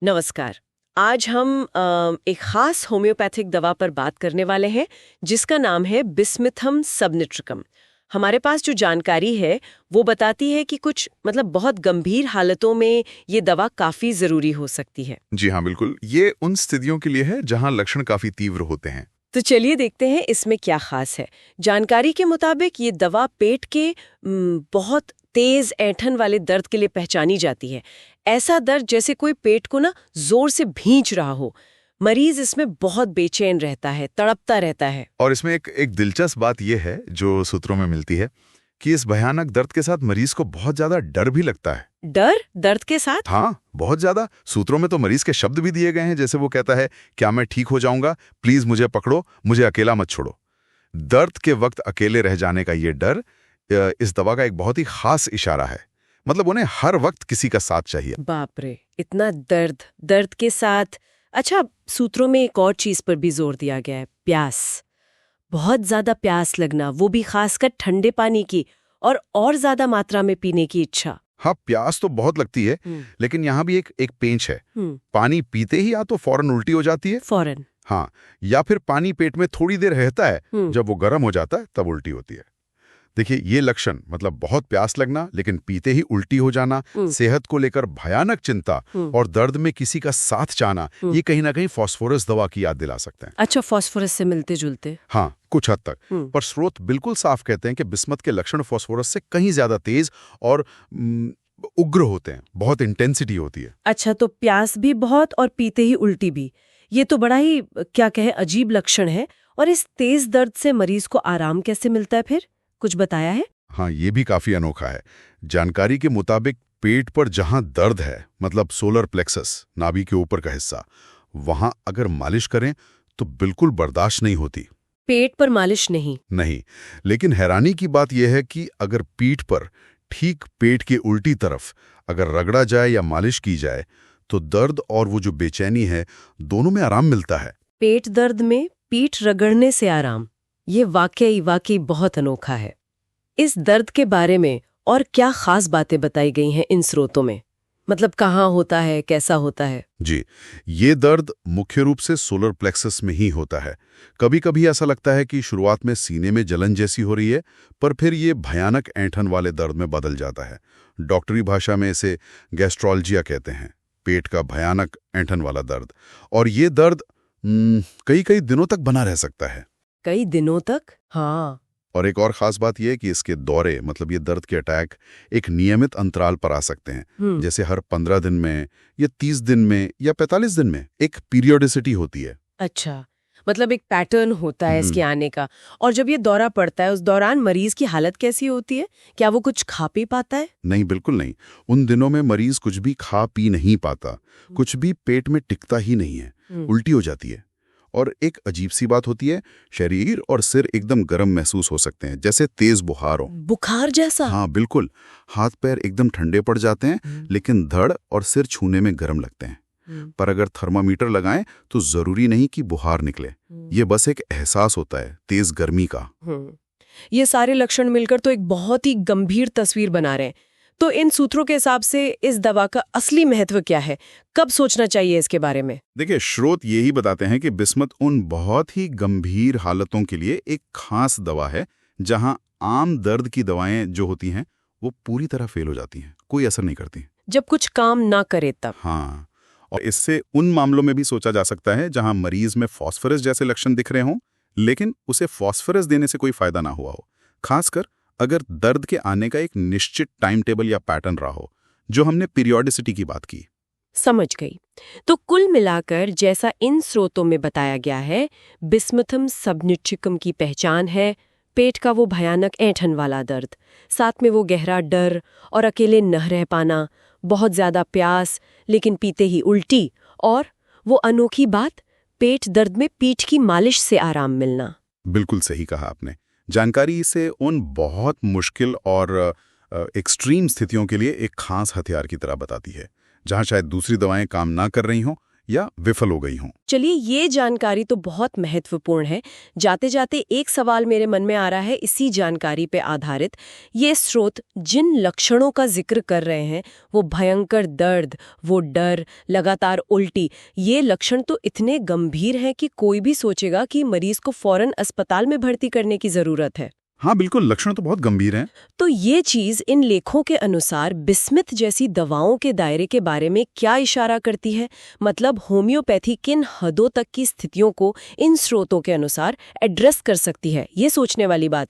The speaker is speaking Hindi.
नमस्कार। आज हम एक खास होम्योपैथिक दवा पर बात करने वाले हैं जिसका नाम है बिस्मिथम सबनिट्रिकम। हमारे पास जो जानकारी है वो बताती है कि कुछ बहुत गंभीर हालतों में ये दवा काफी जरूरी हो सकती है। जी हाँ, बिल्कुल। ये उन स्थितियों के लिए है जहाँ लक्षण काफी तीव्र होते हैं। तो चलिए देखते हैं इसमें क्या खास है। जानकारी के मुताबिक ये दवा पेट के बहुत तेज ऐंठन वाले दर्द के लिए पहचानी जाती है। ऐसा दर्द जैसे कोई पेट को ना जोर से भींच रहा हो। मरीज इसमें बहुत बेचैन रहता है, तड़पता रहता है। और इसमें एक दिलचस्प बात यह है जो सूत्रों में मिलती है कि इस भयानक दर्द के साथ मरीज को बहुत ज्यादा डर भी लगता है। डर दर्द के साथ? हाँ, बहुत ज्यादा। सूत्रों में तो मरीज के शब्द भी दिए गए हैं, जैसे वो कहता है, क्या मैं ठीक हो जाऊंगा, प्लीज मुझे पकड़ो, मुझे अकेला मत छोड़ो। दर्द के वक्त अकेले रह जाने का ये डर इस दवा का एक बहुत ही खास इशारा है। मतलब उन्हें हर वक्त किसी का साथ चाहिए। बाप रे, इतना दर्द के साथ। अच्छा, सूत्रों में एक और चीज पर भी जोर दिया गया है, प्यास। बहुत ज्यादा प्यास लगना, वो भी खासकर ठंडे पानी की, और ज्यादा मात्रा में पीने की इच्छा। हाँ, प्यास तो बहुत लगती है, लेकिन यहाँ भी एक पेंच है। पानी पीते ही या तो फौरन उल्टी हो जाती है, फौरन। हाँ, या फिर पानी पेट में थोड़ी देर रहता है, जब वो गर्म हो जाता है तब उल्टी होती है। देखिए, ये लक्षण मतलब बहुत प्यास लगना लेकिन पीते ही उल्टी हो जाना, सेहत को लेकर भयानक चिंता और दर्द में किसी का साथ चाहना, ये कहीं ना कहीं फास्फोरस दवा की याद दिला सकते हैं। अच्छा, फास्फोरस से मिलते जुलते? हाँ, कुछ हद तक। पर स्रोत बिल्कुल साफ कहते हैं कि बिस्मत के लक्षण फास्फोरस से कहीं ज्यादा तेज और उग्र होते हैं, बहुत इंटेंसिटी होती है। अच्छा, तो प्यास भी बहुत और पीते ही उल्टी भी, ये तो बड़ा ही क्या कहे अजीब लक्षण है। और इस तेज दर्द से मरीज को आराम कैसे मिलता है फिर, कुछ बताया है? हाँ, ये भी काफी अनोखा है। जानकारी के मुताबिक पेट पर जहां दर्द है, मतलब सोलर प्लेक्सस, नाभि के ऊपर का हिस्सा, वहां अगर मालिश करें तो बिल्कुल बर्दाश्त नहीं होती। पेट पर मालिश नहीं? नहीं, लेकिन हैरानी की बात यह है कि अगर पीठ पर ठीक पेट के उल्टी तरफ अगर रगड़ा जाए या मालिश की जाए तो दर्द और वो जो बेचैनी है, दोनों में आराम मिलता है। पेट दर्द में पीठ रगड़ने से आराम, ये वाकई बहुत अनोखा है। इस दर्द के बारे में और क्या खास बातें बताई गई हैं इन स्रोतों में? मतलब कहाँ होता है, कैसा होता है? जी, ये दर्द मुख्य रूप से सोलर प्लेक्सस में ही होता है। कभी कभी ऐसा लगता है कि शुरुआत में सीने में जलन जैसी हो रही है, पर फिर ये भयानक ऐंठन वाले दर्द में बदल जाता है। डॉक्टरी भाषा में इसे गैस्ट्रोल्जिया कहते हैं, पेट का भयानक ऐंठन वाला दर्द। और ये दर्द कई कई दिनों तक बना रह सकता है। कई दिनों तक? हाँ। और एक और खास बात यह है कि इसके दौरे, मतलब ये दर्द के अटैक, एक नियमित अंतराल पर आ सकते हैं। जैसे हर 15 दिन में या 30 दिन में या 45 दिन में एक पीरियोडिसिटी होती है। अच्छा, मतलब एक पैटर्न होता है इसके आने का। और जब ये दौरा पड़ता है, उस दौरान मरीज की हालत कैसी होती है? क्या वो कुछ खा पी पाता है? नहीं, बिल्कुल नहीं। उन दिनों में मरीज कुछ भी खा पी नहीं पाता, कुछ भी पेट में टिकता ही नहीं है, उल्टी हो जाती है। और एक अजीब सी बात होती है, शरीर और सिर एकदम गर्म महसूस हो सकते हैं, जैसे तेज बुखार हो। बुखार जैसा? हाँ, बिल्कुल। हाथ पैर एकदम ठंडे पड़ जाते हैं, लेकिन धड़ और सिर छूने में गर्म लगते हैं। पर अगर थर्मामीटर लगाएं तो जरूरी नहीं कि बुखार निकले, ये बस एक एहसास होता है तेज गर्मी का। ये सारे लक्षण मिलकर तो एक बहुत ही गंभीर तस्वीर बना रहे हैं। तो इन सूत्रों के हिसाब से इस दवा का असली महत्व क्या है? कब सोचना चाहिए इसके बारे में? देखिए, स्रोत यही बताते हैं कि बिस्मत उन बहुत ही गंभीर हालतों के लिए एक खास दवा है जहां आम दर्द की दवाएं जो होती हैं वो पूरी तरह फेल हो जाती हैं, कोई असर नहीं करती। जब कुछ काम ना करे तब? हाँ, और इससे उन मामलों में भी सोचा जा सकता है जहां मरीज में फास्फोरस जैसे लक्षण दिख रहे हों, लेकिन उसे फास्फोरस देने से कोई फायदा ना हुआ हो। खासकर अगर दर्द के आने का एक निश्चित टाइम टेबल या पैटर्न रहा हो, जो हमने पीरियोडिसिटी की बात की। समझ गई। तो कुल मिलाकर जैसा इन स्रोतों में बताया गया है, बिस्मथम सबनिट्रिकम की पहचान है पेट का वो भयानक ऐंठन वाला दर्द, साथ में वो गहरा डर और अकेले न रह पाना, बहुत ज्यादा प्यास लेकिन पीते ही उल्टी, और वो अनोखी बात, पेट दर्द में पीठ की मालिश से आराम मिलना। बिल्कुल सही कहा आपने। जानकारी इसे उन बहुत मुश्किल और एक्सट्रीम स्थितियों के लिए एक खास हथियार की तरह बताती है, जहां शायद दूसरी दवाएं काम ना कर रही हों या विफल हो गई हों। चलिए, ये जानकारी तो बहुत महत्वपूर्ण है। जाते जाते एक सवाल मेरे मन में आ रहा है इसी जानकारी पे आधारित। ये स्रोत जिन लक्षणों का जिक्र कर रहे हैं, वो भयंकर दर्द, वो डर, लगातार उल्टी, ये लक्षण तो इतने गंभीर हैं कि कोई भी सोचेगा कि मरीज को फौरन अस्पताल में भर्ती करने की जरूरत है। हाँ बिल्कुल, लक्षण तो बहुत गंभीर हैं। तो ये चीज इन लेखों के अनुसार बिस्मिथ जैसी दवाओं के दायरे के बारे में क्या इशारा करती है? मतलब होम्योपैथी किन हदों तक की स्थितियों को इन स्रोतों के अनुसार एड्रेस कर सकती है? ये सोचने वाली बात है।